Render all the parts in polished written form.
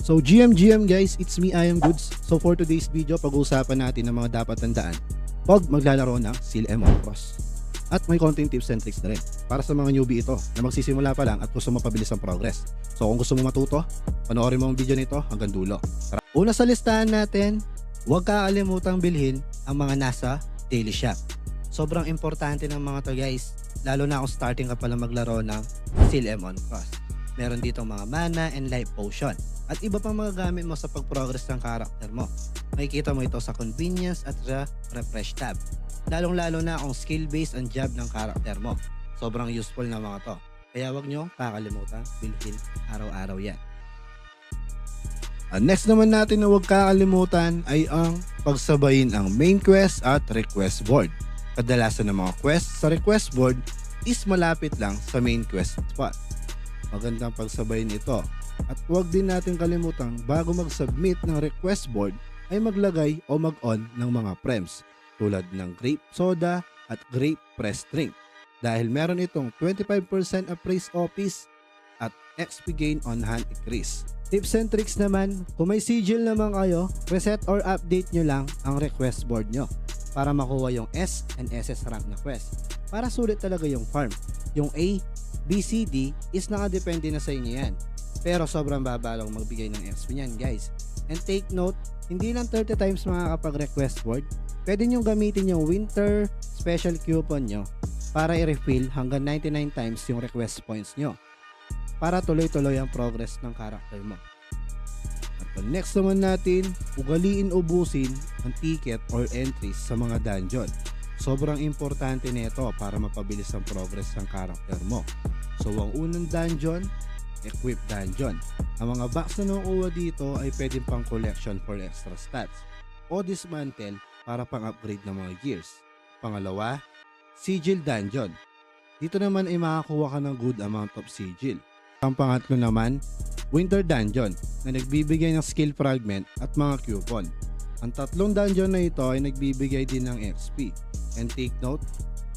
So GM guys, it's me, I am Goods. So for today's video, pag-uusapan natin ang mga dapat tandaan pag maglalaro ng Seal M on Cross. At may konting tips and tricks na rin para sa mga newbie ito na magsisimula pa lang at gusto mapabilis ang progress. So kung gusto mo matuto, panoorin mo ang video nito hanggang dulo. Tara. Una sa listahan natin, huwag kakalimutang bilhin ang mga nasa daily shop. Sobrang importante ng mga to guys, lalo na kung starting ka pala maglaro ng Seal M on Cross. Meron dito mga mana and life potion at iba pang mga gamit mo sa pag-progress ng character mo. Makikita mo ito sa convenience at sa refresh tab. Lalong-lalo na kung skill-based ang job ng character mo. Sobrang useful na mga to. Kaya wag nyo kakalimutan bilhin araw-araw yan. Next naman natin na huwag kakalimutan ay ang pagsabayin ang main quest at request board. Kadalasan ng mga quest sa request board is malapit lang sa main quest spot. Magandang pagsabayin ito. At huwag din natin kalimutan bago mag-submit ng request board ay maglagay o mag-on ng mga prems tulad ng grape soda at grape press drink dahil meron itong 25% appraise office at XP gain on hand increase. Tips and tricks naman, kung may sigil naman kayo, reset or update nyo lang ang request board nyo para makuha yung S and SS rank na quest. Para sulit talaga yung farm. Yung A, B, C, D is nakadepende na sa inyo yan. Pero sobrang baba lang magbigay ng XP niyan guys. And take note, hindi lang 30 times makakapag-request board. Pwede nyo gamitin yung winter special coupon nyo para i-refill hanggang 99 times yung request points nyo. Para tuloy-tuloy ang progress ng character mo. At next naman natin, ugaliin ubusin ang ticket or entries sa mga dungeon. Sobrang importante nito para mapabilis ang progress ng character mo. So ang unang dungeon, equip dungeon. Ang mga box na nakukuha dito ay pwedeng pang collection for extra stats o dismantle para pang upgrade ng mga gears. Pangalawa, sigil dungeon. Dito naman ay makakuha ka ng good amount of sigil. Ang pangatlo naman, winter dungeon na nagbibigay ng skill fragment at mga coupon. Ang tatlong dungeon na ito ay nagbibigay din ng XP. And take note,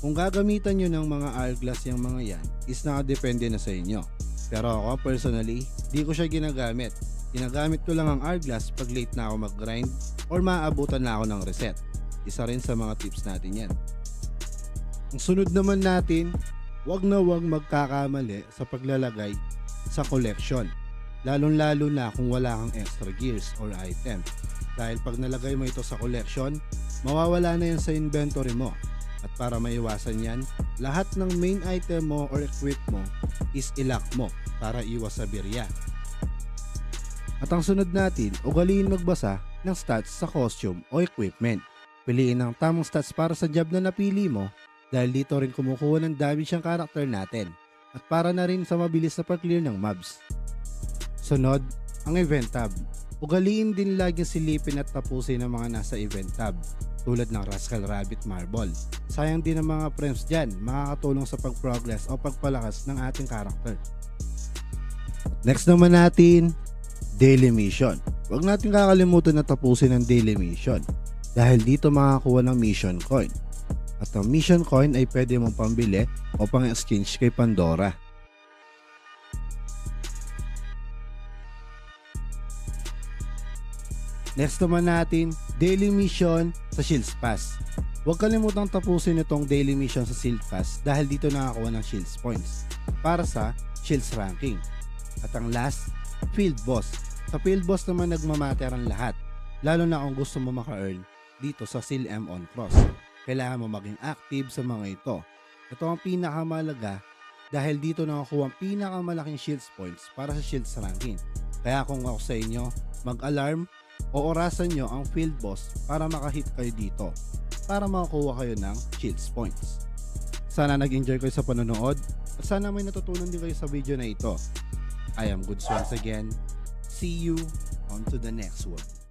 kung gagamitan nyo ng mga hourglass yung mga yan is nakadepende na sa inyo. Pero ako personally, di ko siya ginagamit. Ginagamit ko lang ang hourglass pag late na ako mag-grind or maaabutan na ako ng reset. Isa rin sa mga tips natin yan. Ang sunod naman natin, wag na wag magkakamali sa paglalagay sa collection. Lalong-lalo na kung wala kang extra gears or item. Dahil pag nalagay mo ito sa collection, mawawala na yan sa inventory mo. At para maiwasan yan, lahat ng main item mo or equip mo is ilock mo para iwas sa birya. At ang sunod natin, ugaliin magbasa ng stats sa costume o equipment. Piliin ang tamang stats para sa job na napili mo dahil dito rin kumukuha ng damage ang character natin at para na rin sa mabilis na pag-clear ng mobs. Sunod, ang event tab. Ugaliin din laging silipin at tapusin ang mga nasa event tab tulad ng Rascal Rabbit Marble. Sayang din ang mga frames dyan, makakatulong sa pag-progress o pagpalakas ng ating character. Next naman natin, daily mission. Huwag natin kakalimutan na tapusin ang daily mission dahil dito makakuha ng mission coin. At ang mission coin ay pwede mong pambili o pang-exchange kay Pandora. Next naman natin, daily mission sa Shields Pass. Huwag kalimutang tapusin itong daily mission sa Shield Pass dahil dito nakakuha ng Shields points para sa Shields ranking. At ang last, Field Boss. Sa Field Boss naman nagmamatter ang lahat, lalo na kung gusto mo maka-earn dito sa Seal M on Cross. Kailangan mo maging active sa mga ito. Ito ang pinakamalaga dahil dito nakakuha ang pinakamalaking Shields points para sa Shields ranking. Kaya kung ako sa inyo, mag-alarm o orasan nyo ang field boss para makahit kayo dito para makakuha kayo ng shields points. Sana nag-enjoy kayo sa panonood at sana may natutunan din kayo sa video na ito. I am Goods once again. See you on to the next one.